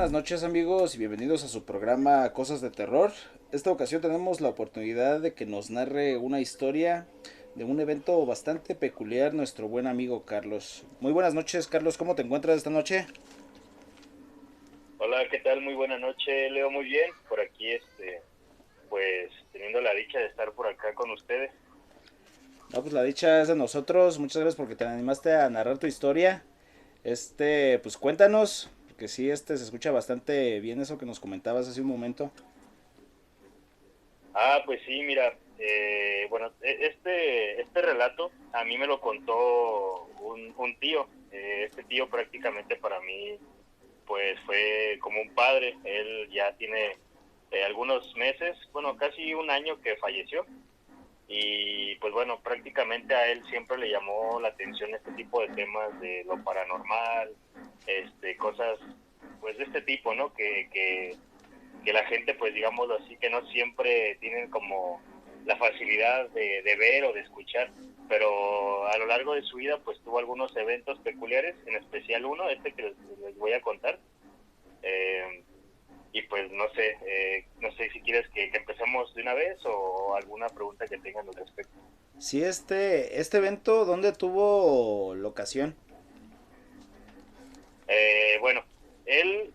buenas noches amigos y bienvenidos a su programa Cosas de Terror. Esta ocasión tenemos la oportunidad de que nos narre una historia de un evento bastante peculiar nuestro buen amigo Carlos. Muy buenas noches Carlos, ¿cómo te encuentras esta noche? Hola, ¿qué tal? Muy buena noche, Leo. Muy bien. Por aquí, pues, teniendo la dicha de estar por acá con ustedes. No, pues la dicha es de nosotros, muchas gracias porque te animaste a narrar tu historia. Pues cuéntanos, porque sí, se escucha bastante bien eso que nos comentabas hace un momento. Pues sí, mira, bueno, este relato a mí me lo contó un tío. Este tío prácticamente para mí, pues, fue como un padre. Él ya tiene algunos meses, bueno, casi un año que falleció. Y pues bueno, prácticamente a él siempre le llamó la atención este tipo de temas de lo paranormal, cosas pues de este tipo, ¿no? Que la gente, pues digámoslo así, que no siempre tienen como la facilidad de ver o de escuchar, pero a lo largo de su vida pues tuvo algunos eventos peculiares, en especial uno, que les voy a contar. eh, y pues no sé si quieres que empecemos de una vez o alguna pregunta que tengan al respecto. Sí, este evento, ¿dónde tuvo locación? Bueno, él,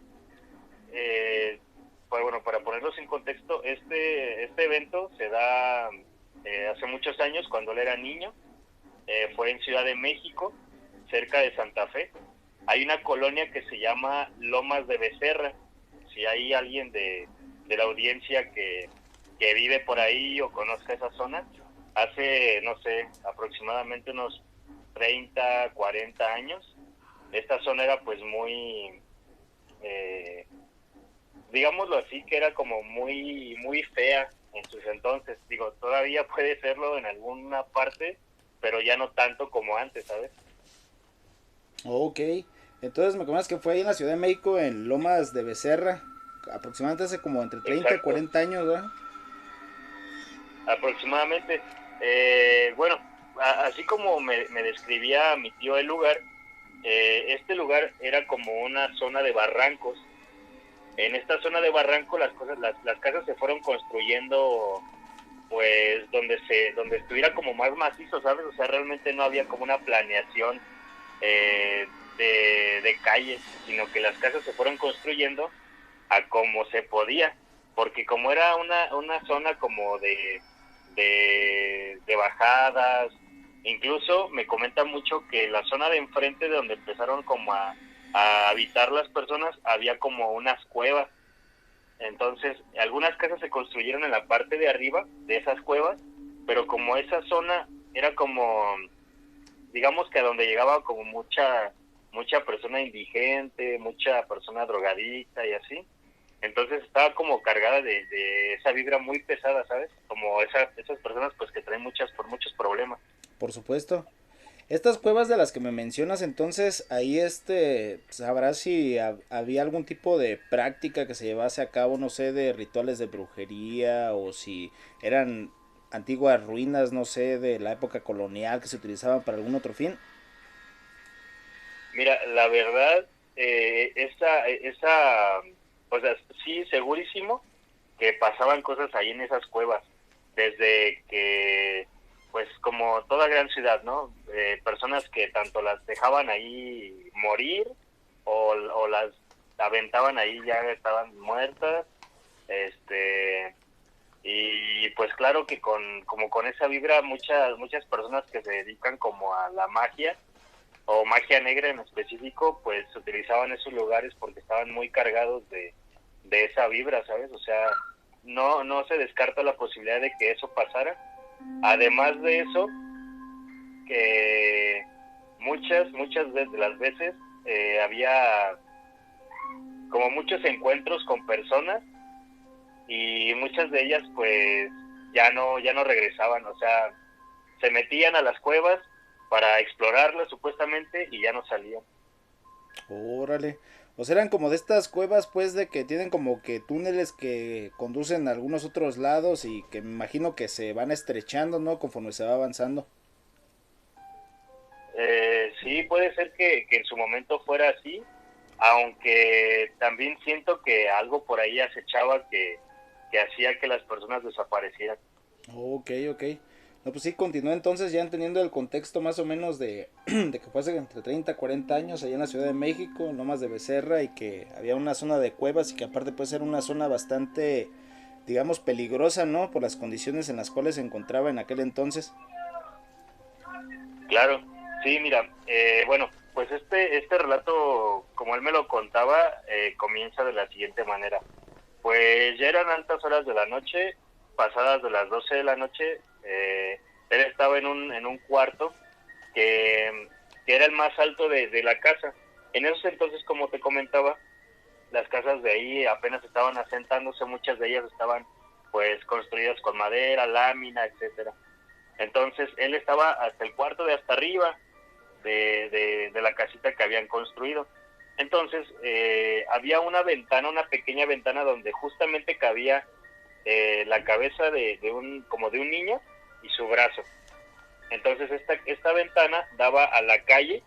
pues bueno, para ponerlos en contexto, este evento se da hace muchos años, cuando él era niño. Fue en Ciudad de México, cerca de Santa Fe. Hay una colonia que se llama Lomas de Becerra. Si hay alguien de la audiencia que vive por ahí o conozca esa zona, hace, no sé, aproximadamente unos 30, 40 años, esta zona era pues muy, eh, digámoslo así, que era como muy, muy fea en sus entonces. Digo, todavía puede serlo en alguna parte, pero ya no tanto como antes, ¿sabes? Ok, entonces me comentas que fue ahí en la Ciudad de México, en Lomas de Becerra, aproximadamente hace como entre 30 y Exacto, 40 años, ¿verdad? aproximadamente. Bueno, así como me describía mi tío el lugar, este lugar era como una zona de barrancos. En esta zona de barranco las casas se fueron construyendo pues donde estuviera como más macizo, ¿sabes? O sea, realmente no había como una planeación de calles, sino que las casas se fueron construyendo a como se podía, porque como era una zona como de bajadas. Incluso me comenta mucho que la zona de enfrente, de donde empezaron como a habitar las personas, había como unas cuevas. Entonces, algunas casas se construyeron en la parte de arriba de esas cuevas, pero como esa zona era como, digamos que a donde llegaba como mucha persona indigente, mucha persona drogadicta y así, entonces estaba como cargada de esa vibra muy pesada, ¿sabes? Como esas personas pues que traen muchos problemas. Por supuesto. Estas cuevas de las que me mencionas, entonces, ahí sabrás si había algún tipo de práctica que se llevase a cabo, no sé, de rituales de brujería o si eran antiguas ruinas, no sé, de la época colonial que se utilizaban para algún otro fin. Mira, la verdad, o sea, sí, segurísimo que pasaban cosas ahí en esas cuevas, desde que, pues como toda gran ciudad, ¿no? Personas que tanto las dejaban ahí morir o las aventaban ahí, ya estaban muertas. este, y pues claro que como con esa vibra, muchas personas que se dedican como a la magia, o magia negra en específico, pues utilizaban esos lugares porque estaban muy cargados de esa vibra, ¿sabes? O sea, no se descarta la posibilidad de que eso pasara. Además de eso, que muchas de las veces había como muchos encuentros con personas, y muchas de ellas pues ya no regresaban. O sea, se metían a las cuevas para explorarlas supuestamente y ya no salían. Órale. O sea, eran como de estas cuevas, pues, de que tienen como que túneles que conducen a algunos otros lados y que me imagino que se van estrechando, ¿no? Conforme se va avanzando. Sí, puede ser que en su momento fuera así, aunque también siento que algo por ahí acechaba que hacía que las personas desaparecieran. Ok, ok. No, pues sí, continúa entonces ya entendiendo el contexto más o menos de que fue hace entre 30 y 40 años allá en la Ciudad de México, Lomas de Becerra, y que había una zona de cuevas y que aparte puede ser una zona bastante, digamos, peligrosa, ¿no? Por las condiciones en las cuales se encontraba en aquel entonces. Claro, sí, mira, bueno, pues este relato, como él me lo contaba, comienza de la siguiente manera. Pues ya eran altas horas de la noche, pasadas de las 12 de la noche, él estaba en un cuarto que era el más alto de la casa. En esos entonces, como te comentaba, las casas de ahí apenas estaban asentándose, muchas de ellas estaban pues construidas con madera, lámina, etcétera. Entonces él estaba hasta el cuarto de hasta arriba de la casita que habían construido. Entonces había una ventana, una pequeña ventana donde justamente cabía la cabeza de un, como de un niño y su brazo. Entonces esta ventana daba a la calle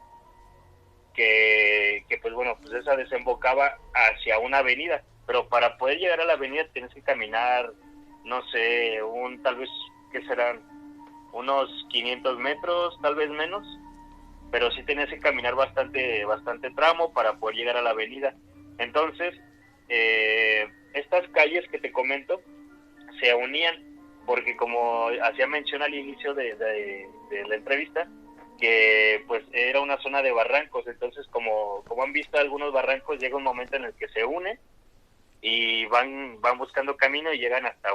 que pues bueno, pues esa desembocaba hacia una avenida, pero para poder llegar a la avenida tienes que caminar, no sé, tal vez, ¿qué serán? Unos 500 metros, tal vez menos, pero sí tenías que caminar bastante tramo para poder llegar a la avenida. Entonces, estas calles que te comento se unían, porque como hacía mención al inicio de la entrevista, que pues era una zona de barrancos, entonces como han visto algunos barrancos, llega un momento en el que se unen y van buscando camino y llegan hasta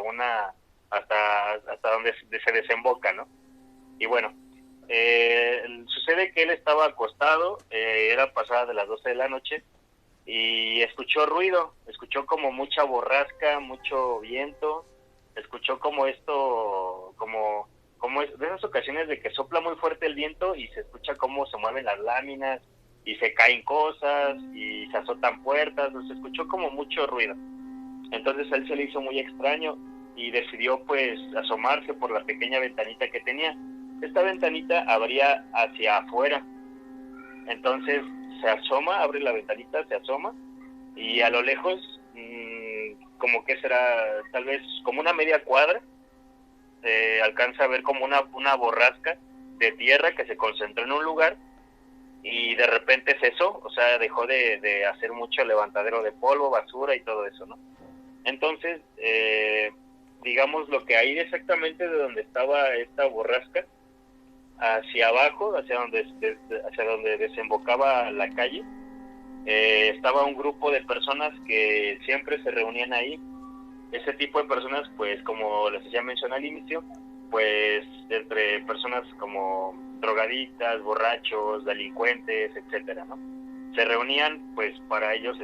donde se desemboca, ¿no? Y bueno, sucede que él estaba acostado, era pasada de las 12 de la noche, y escuchó ruido, escuchó como mucha borrasca, mucho viento, escuchó como esto, como es de esas ocasiones de que sopla muy fuerte el viento y se escucha cómo se mueven las láminas y se caen cosas y se azotan puertas, se escuchó como mucho ruido. Entonces a él se le hizo muy extraño y decidió pues asomarse por la pequeña ventanita que tenía. Esta ventanita abría hacia afuera, entonces se asoma, abre la ventanita, se asoma y a lo lejos, como que será tal vez como una media cuadra, alcanza a ver como una borrasca de tierra que se concentró en un lugar y de repente cesó, o sea, dejó de hacer mucho levantadero de polvo, basura y todo eso, ¿no? Entonces, digamos lo que hay exactamente de donde estaba esta borrasca, hacia abajo, hacia donde desembocaba la calle, estaba un grupo de personas que siempre se reunían ahí. Ese tipo de personas, pues como les ya mencioné al inicio, pues entre personas como drogadictas, borrachos, delincuentes, etcétera, ¿no? Se reunían pues para ellos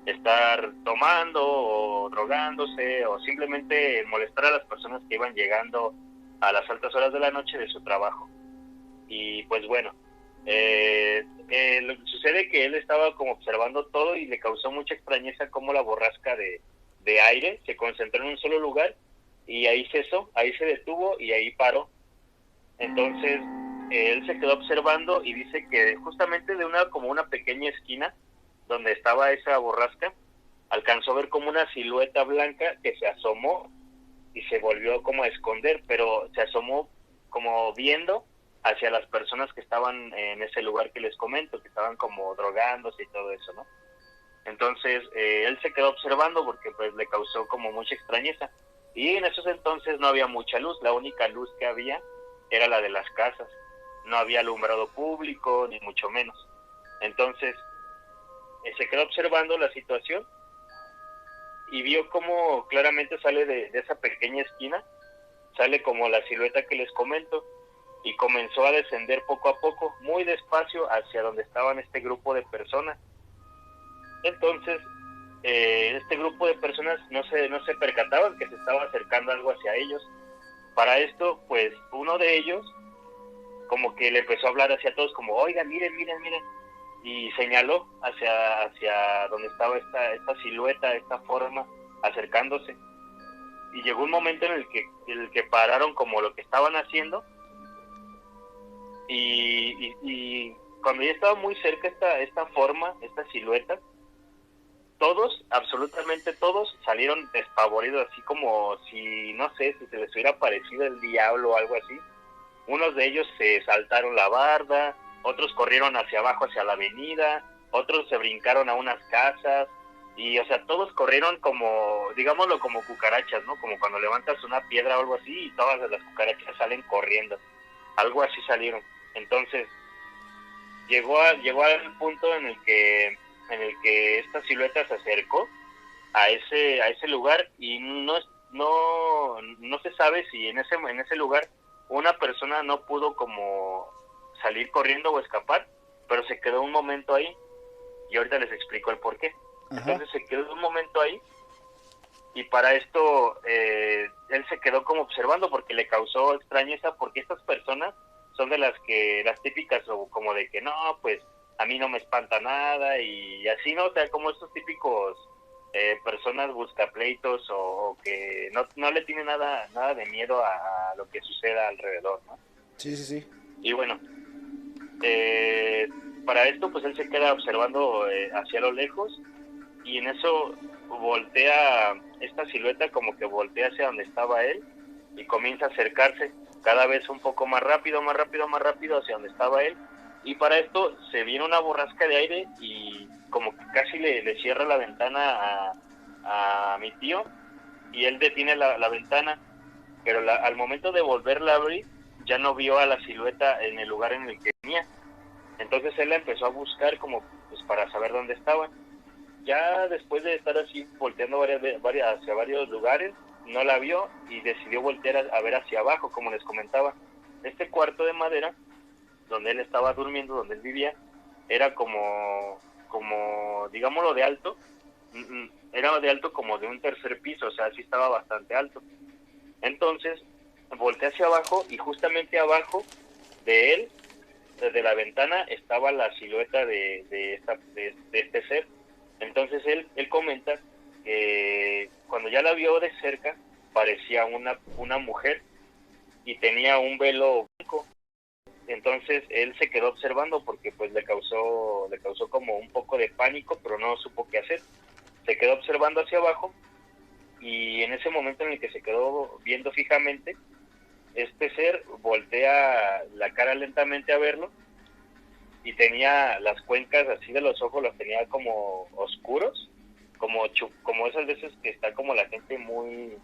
estar tomando o drogándose o simplemente molestar a las personas que iban llegando a las altas horas de la noche de su trabajo. Y pues bueno, sucede que él estaba como observando todo y le causó mucha extrañeza cómo la borrasca de aire se concentró en un solo lugar y ahí cesó, ahí se detuvo y ahí paró. Entonces él se quedó observando y dice que justamente de como una pequeña esquina donde estaba esa borrasca, alcanzó a ver como una silueta blanca que se asomó y se volvió como a esconder, pero se asomó como viendo hacia las personas que estaban en ese lugar que les comento, que estaban como drogándose y todo eso, ¿no? Entonces él se quedó observando porque pues le causó como mucha extrañeza. Y en esos entonces no había mucha luz, la única luz que había era la de las casas. No había alumbrado público, ni mucho menos. Entonces se quedó observando la situación y vio como claramente sale de esa pequeña esquina, sale como la silueta que les comento, y comenzó a descender poco a poco, muy despacio, hacia donde estaban este grupo de personas. Entonces, este grupo de personas no se percataban que se estaba acercando algo hacia ellos. Para esto, pues, uno de ellos como que le empezó a hablar hacia todos, como, oigan, miren, miren, miren, y señaló hacia donde estaba esta silueta, esta forma, acercándose. Y llegó un momento en el que pararon como lo que estaban haciendo y cuando ya estaba muy cerca esta forma, esta silueta, todos, absolutamente todos, salieron despavoridos, así como si, no sé, si se les hubiera parecido el diablo o algo así. Unos de ellos se saltaron la barda, otros corrieron hacia abajo, hacia la avenida, otros se brincaron a unas casas, y, o sea, todos corrieron como, digámoslo, como cucarachas, ¿no? Como cuando levantas una piedra o algo así, y todas las cucarachas salen corriendo. Algo así salieron. Entonces, llegó al punto en el que esta silueta se acercó a ese lugar, y no se sabe si en ese lugar una persona no pudo como salir corriendo o escapar, pero se quedó un momento ahí, y ahorita les explico el por qué. Ajá. Entonces se quedó un momento ahí, y para esto él se quedó como observando, porque le causó extrañeza, porque estas personas son de las típicas, o como de que no, pues a mí no me espanta nada, y así, ¿no? O sea, como estos típicos personas buscapleitos, o que no le tienen nada de miedo a lo que suceda alrededor, ¿no? Sí, sí, sí. Y bueno, eh, para esto pues él se queda observando hacia lo lejos, y en eso voltea esta silueta, como que voltea hacia donde estaba él, y comienza a acercarse cada vez un poco más rápido, más rápido, más rápido hacia donde estaba él. Y para esto se viene una borrasca de aire, y como que casi le cierra la ventana a mi tío, y él detiene la ventana, pero al momento de volverla a abrir ya no vio a la silueta en el lugar en el que venía. Entonces él la empezó a buscar como pues para saber dónde estaban. Ya después de estar así volteando hacia varios lugares, no la vio, y decidió voltear a ver hacia abajo, como les comentaba. Este cuarto de madera, donde él estaba durmiendo, donde él vivía, era como digámoslo, de alto. Era de alto como de un tercer piso, o sea, sí estaba bastante alto. Entonces, volteé hacia abajo, y justamente abajo de él, desde la ventana, estaba la silueta de este ser. Entonces él comenta que cuando ya la vio de cerca, parecía una mujer, y tenía un velo blanco. Entonces él se quedó observando, porque pues le causó como un poco de pánico, pero no supo qué hacer. Se quedó observando hacia abajo, y en ese momento en el que se quedó viendo fijamente, este ser voltea la cara lentamente a verlo, y tenía las cuencas así de los ojos, los tenía como oscuros, como esas veces que está como la gente muy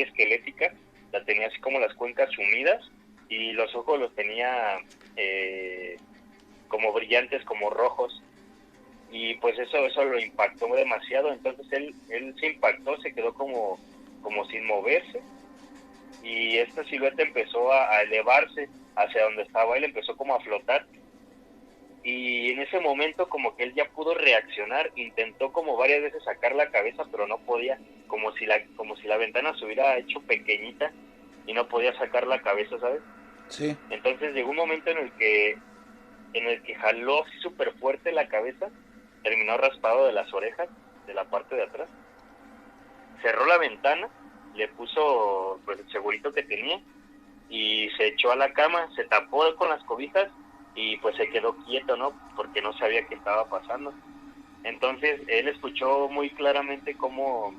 esquelética, la tenía así como las cuencas sumidas, y los ojos los tenía como brillantes, como rojos. Y pues eso lo impactó demasiado. Entonces él se impactó, se quedó como sin moverse, y esta silueta empezó a elevarse hacia donde estaba él, empezó como a flotar. Y en ese momento como que él ya pudo reaccionar, intentó como varias veces sacar la cabeza, pero no podía, como si la ventana se hubiera hecho pequeñita, y no podía sacar la cabeza, ¿sabes? Sí. Entonces llegó un momento en el que jaló así súper fuerte la cabeza, terminó raspado de las orejas, de la parte de atrás, cerró la ventana, le puso pues el segurito que tenía, y se echó a la cama, se tapó con las cobijas, y pues se quedó quieto, ¿no? Porque no sabía qué estaba pasando. Entonces él escuchó muy claramente cómo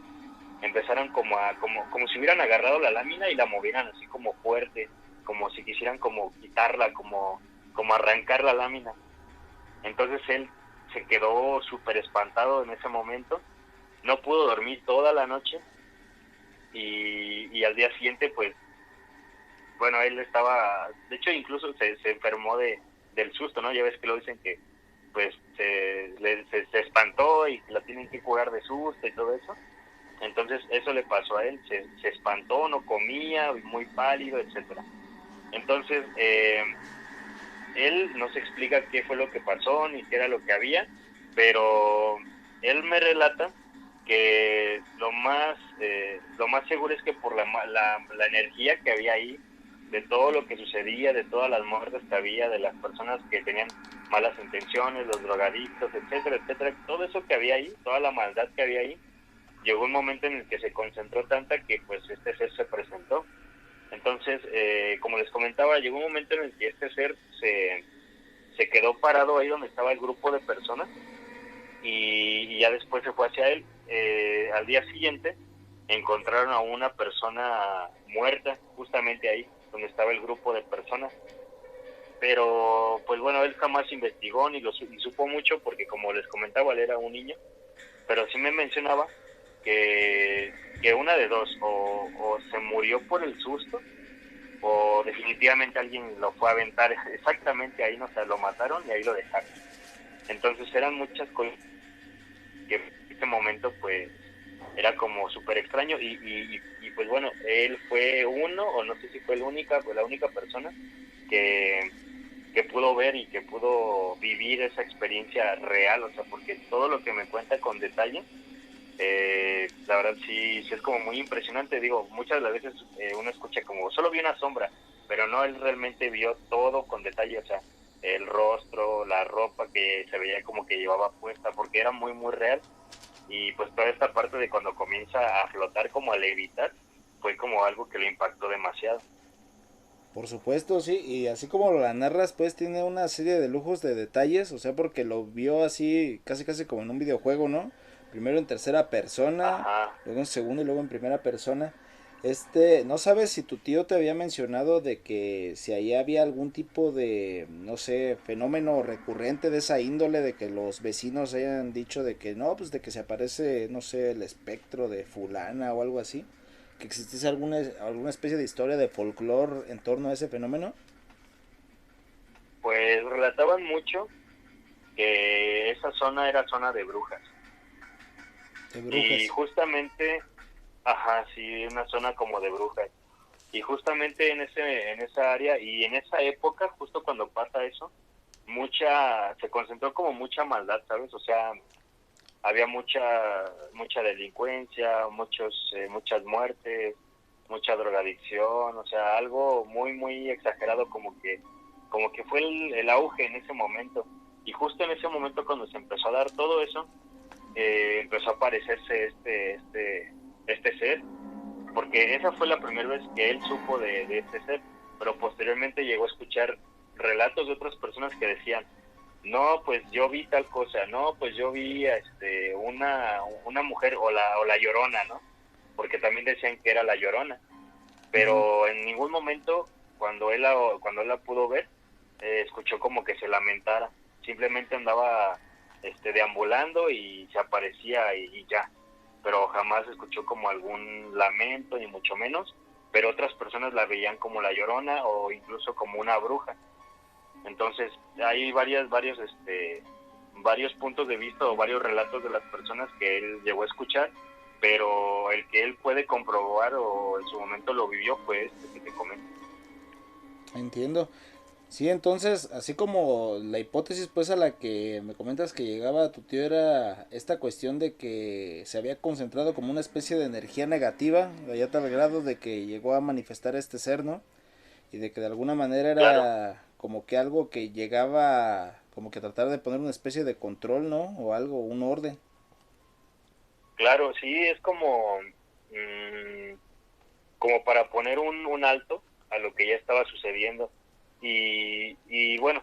empezaron como si hubieran agarrado la lámina y la movieran así como fuerte, como si quisieran como quitarla, como arrancar la lámina. Entonces él se quedó súper espantado en ese momento, no pudo dormir toda la noche, y al día siguiente pues bueno, él estaba, de hecho incluso se enfermó del susto, ¿no? Ya ves que lo dicen que pues se espantó, y la tienen que curar de susto y todo eso. Entonces eso le pasó a él, se espantó, no comía, muy pálido, etcétera. Entonces él no se explica qué fue lo que pasó ni qué era lo que había, pero él me relata que lo más seguro es que por la energía que había ahí, de todo lo que sucedía, de todas las muertes que había, de las personas que tenían malas intenciones, los drogadictos, etcétera, etcétera, todo eso que había ahí, toda la maldad que había ahí, llegó un momento en el que se concentró tanta que pues este ser se presentó. Entonces, como les comentaba, llegó un momento en el que este ser se quedó parado ahí donde estaba el grupo de personas y ya después se fue hacia él. Al día siguiente encontraron a una persona muerta justamente ahí donde estaba el grupo de personas, pero pues bueno, él jamás investigó ni supo mucho porque, como les comentaba, él era un niño, pero sí me mencionaba que una de dos, o se murió por el susto, o definitivamente alguien lo fue a aventar exactamente ahí, no, o sea, lo mataron y ahí lo dejaron. Entonces eran muchas cosas que en este momento pues era como súper extraño y pues bueno, él fue uno, o no sé si fue la única persona que, que pudo ver y que pudo vivir esa experiencia real, o sea, porque todo lo que me cuenta con detalle, la verdad sí es como muy impresionante. Digo, muchas de las veces uno escucha como, solo vi una sombra, pero no, él realmente vio todo con detalle, o sea, el rostro, la ropa que se veía como que llevaba puesta, porque era muy, muy real. Y pues toda esta parte de cuando comienza a flotar, como a levitar, fue como algo que le impactó demasiado. Por supuesto, sí, y así como la narras, pues tiene una serie de lujos de detalles, o sea, porque lo vio así, casi casi como en un videojuego, ¿no? Primero en tercera persona, Ajá. luego en segunda y luego en primera persona. ¿No sabes si tu tío te había mencionado de que si ahí había algún tipo de, no sé, fenómeno recurrente de esa índole, de que los vecinos hayan dicho de que no, pues de que se aparece, no sé, el espectro de fulana o algo así? ¿Que existiese alguna especie de historia de folclore en torno a ese fenómeno? Pues relataban mucho que esa zona era zona de brujas. De Y brujas. justamente, ajá, sí, una zona como de brujas. Y justamente en esa área y en esa época, justo cuando pasa eso, se concentró como mucha maldad, ¿sabes? O sea, había mucha delincuencia, muchas muertes, mucha drogadicción, o sea, algo muy, muy exagerado, como que fue el auge en ese momento. Y justo en ese momento, cuando se empezó a dar todo eso, empezó a aparecerse este ser, porque esa fue la primera vez que él supo de este ser, pero posteriormente llegó a escuchar relatos de otras personas que decían, no, pues yo vi tal cosa, no, pues yo vi una mujer, o la Llorona, ¿no? Porque también decían que era la Llorona, Ujú. pero en ningún momento, cuando él la pudo ver, escuchó como que se lamentara. Simplemente andaba deambulando y se aparecía y ya, pero jamás escuchó como algún lamento, ni mucho menos. Pero otras personas la veían como la Llorona, o incluso como una bruja. Entonces hay varios puntos de vista o varios relatos de las personas que él llegó a escuchar, pero el que él puede comprobar o en su momento lo vivió fue este que te comento. Entiendo. Sí, entonces, así como la hipótesis pues a la que me comentas que llegaba tu tío era esta cuestión de que se había concentrado como una especie de energía negativa, de a tal grado de que llegó a manifestar este ser, ¿no? Y de que de alguna manera Claro, era como que algo que llegaba como que a tratar de poner una especie de control, ¿no? O algo, un orden. claro, sí, es como, como para poner un alto a lo que ya estaba sucediendo. Y bueno,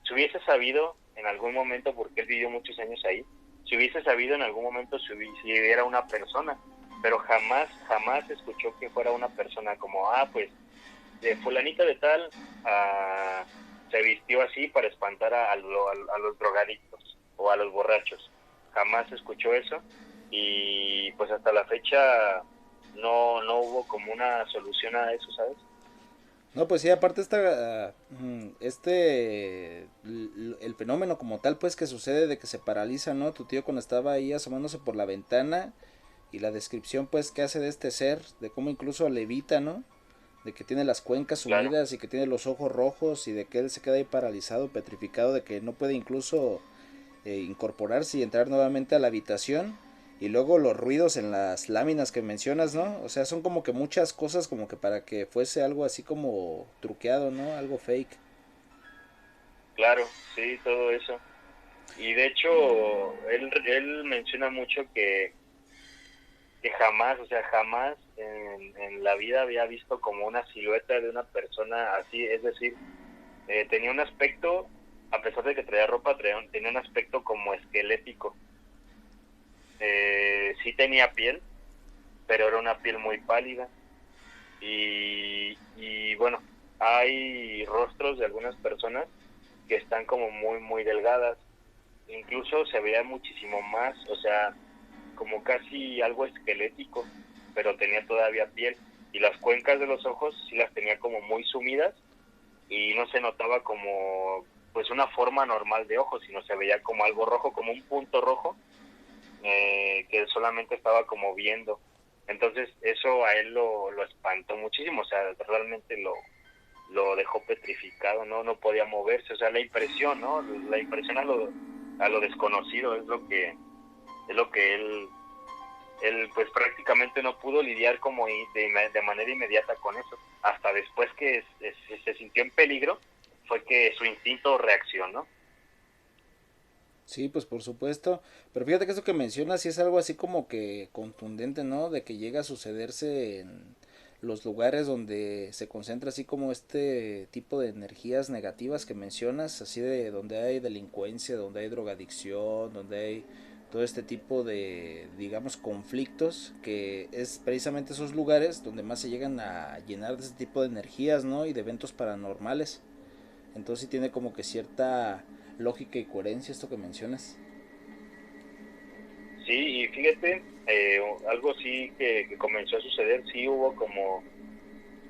si hubiese sabido en algún momento, porque él vivió muchos años ahí, si hubiese sabido en algún momento si era una persona, pero jamás escuchó que fuera una persona como, pues de fulanita de tal, ah, se vistió así para espantar a los drogadictos o a los borrachos. Jamás escuchó eso, y pues hasta la fecha no hubo como una solución a eso, ¿sabes? No, pues sí, aparte el fenómeno como tal, pues que sucede de que se paraliza, ¿no? Tu tío cuando estaba ahí asomándose por la ventana y la descripción pues que hace de este ser, de cómo incluso levita, ¿no? De que tiene las cuencas Claro, sumidas y que tiene los ojos rojos y de que él se queda ahí paralizado, petrificado, de que no puede incluso incorporarse y entrar nuevamente a la habitación. Y luego los ruidos en las láminas que mencionas, ¿no? O sea, son como que muchas cosas como que para que fuese algo así como truqueado, ¿no? Algo fake. claro, sí, todo eso. Y de hecho, él menciona mucho que jamás, o sea, jamás en la vida había visto como una silueta de una persona así, es decir, tenía un aspecto a pesar de que traía ropa, tenía un aspecto como esquelético. Sí tenía piel, pero era una piel muy pálida. Y bueno, hay rostros de algunas personas que están como muy, muy delgadas. Incluso se veía muchísimo más, o sea, como casi algo esquelético, pero tenía todavía piel. Y las cuencas de los ojos sí las tenía como muy sumidas y no se notaba como pues una forma normal de ojo, sino se veía como algo rojo, como un punto rojo, que solamente estaba como viendo. Entonces eso a él lo espantó muchísimo, o sea, realmente lo dejó petrificado, no podía moverse, o sea, la impresión, ¿no? La impresión a lo desconocido es lo que él pues prácticamente no pudo lidiar como de manera inmediata con eso. Hasta después que se sintió en peligro, fue que su instinto reaccionó. Sí, pues por supuesto. Pero fíjate que eso que mencionas sí es algo así como que contundente, ¿no? De que llega a sucederse en los lugares donde se concentra así como este tipo de energías negativas que mencionas, así de donde hay delincuencia, donde hay drogadicción, donde hay todo este tipo de, digamos, conflictos, que es precisamente esos lugares donde más se llegan a llenar de este tipo de energías, ¿no? Y de eventos paranormales. Entonces sí tiene como que cierta lógica y coherencia esto que mencionas. Sí, y fíjate, algo sí que comenzó a suceder, sí hubo como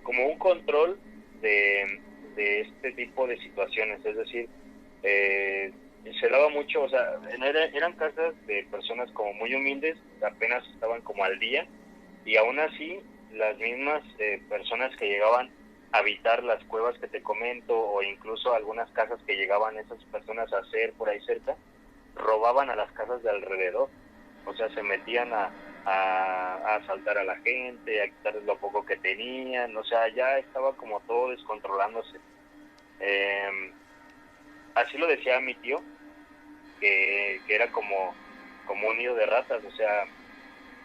un control de este tipo de situaciones, es decir, eh, se daba mucho, o sea, eran casas de personas como muy humildes, apenas estaban como al día, y aún así las mismas personas que llegaban a habitar las cuevas que te comento, o incluso algunas casas que llegaban esas personas a hacer por ahí cerca, robaban a las casas de alrededor, o sea, se metían a asaltar a la gente, a quitarles lo poco que tenían, o sea, ya estaba como todo descontrolándose. Eh, Así lo decía mi tío, que era como un nido de ratas, o sea,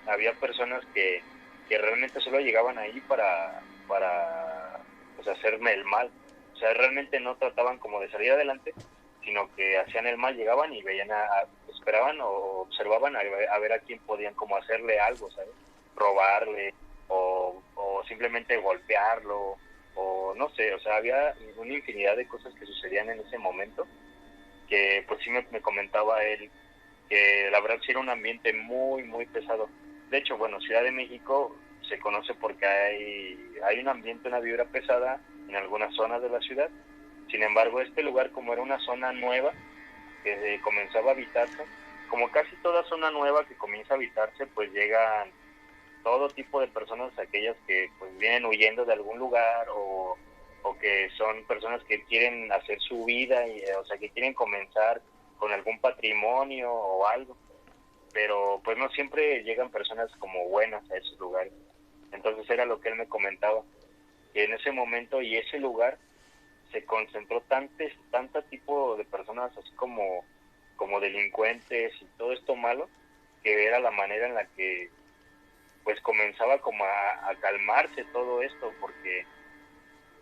había personas que realmente solo llegaban ahí para pues, hacerme el mal, o sea, realmente no trataban como de salir adelante, sino que hacían el mal, llegaban y veían esperaban o observaban a ver a quién podían como hacerle algo, ¿sabes? Robarle o simplemente golpearlo o no sé, o sea, había una infinidad de cosas que sucedían en ese momento que pues sí me comentaba él que la verdad sí era un ambiente muy, muy pesado. De hecho, bueno, Ciudad de México se conoce porque hay un ambiente, una vibra pesada en algunas zonas de la ciudad. Sin embargo, este lugar, como era una zona nueva que comenzaba a habitarse, como casi toda zona nueva que comienza a habitarse, pues llegan todo tipo de personas, aquellas que pues vienen huyendo de algún lugar o que son personas que quieren hacer su vida, y, o sea, que quieren comenzar con algún patrimonio o algo, pero pues no siempre llegan personas como buenas a esos lugares. Entonces era lo que él me comentaba, que en ese momento y ese lugar se concentró tanta tipo de personas así como delincuentes y todo esto malo, que era la manera en la que pues comenzaba como a calmarse todo esto, porque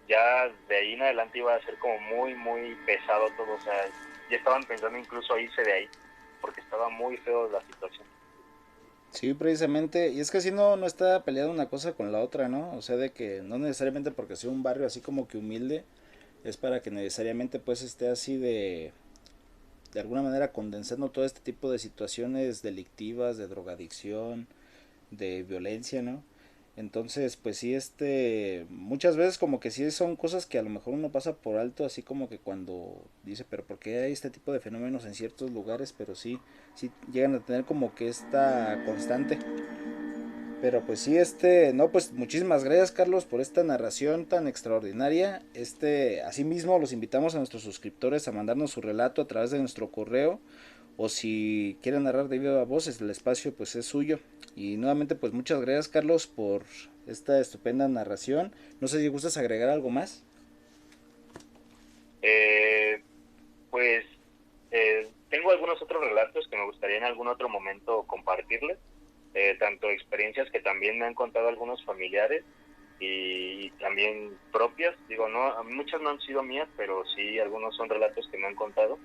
ya de ahí en adelante iba a ser como muy, muy pesado todo, o sea, ya estaban pensando incluso irse de ahí, porque estaba muy feo la situación. Sí, precisamente, y es que así no está peleada una cosa con la otra, ¿no? O sea, de que no necesariamente porque sea un barrio así como que humilde, es para que necesariamente pues esté así de alguna manera condensando todo este tipo de situaciones delictivas, de drogadicción, de violencia, ¿no? Entonces, pues sí, muchas veces como que sí son cosas que a lo mejor uno pasa por alto, así como que cuando dice, pero ¿por qué hay este tipo de fenómenos en ciertos lugares? Pero sí, sí llegan a tener como que esta constante. Pero pues sí, no, pues muchísimas gracias Carlos por esta narración tan extraordinaria. Asimismo los invitamos a nuestros suscriptores a mandarnos su relato a través de nuestro correo o si quieren narrar de viva voz, el espacio pues es suyo. Y nuevamente pues muchas gracias Carlos por esta estupenda narración. No sé si gustas agregar algo más. Eh, pues tengo algunos otros relatos que me gustaría en algún otro momento compartirles, tanto experiencias que también me han contado algunos familiares y también propias. Digo, no, muchas no han sido mías, pero sí algunos son relatos que me han contado.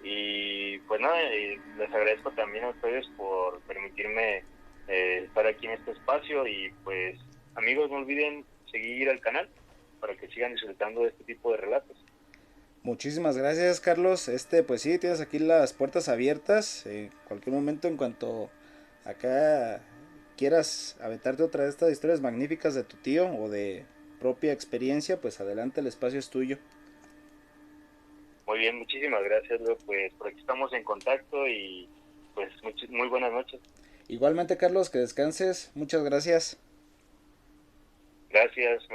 Y pues nada, les agradezco también a ustedes por permitirme estar aquí en este espacio y pues amigos, no olviden seguir al canal para que sigan disfrutando de este tipo de relatos. Muchísimas gracias, Carlos. Pues sí, tienes aquí las puertas abiertas. En cualquier momento, en cuanto acá quieras aventarte otra de estas historias magníficas de tu tío o de propia experiencia, pues adelante, el espacio es tuyo. Muy bien, muchísimas gracias, Leo. Pues por aquí estamos en contacto y pues muy buenas noches. Igualmente, Carlos, que descanses. Muchas gracias. Gracias.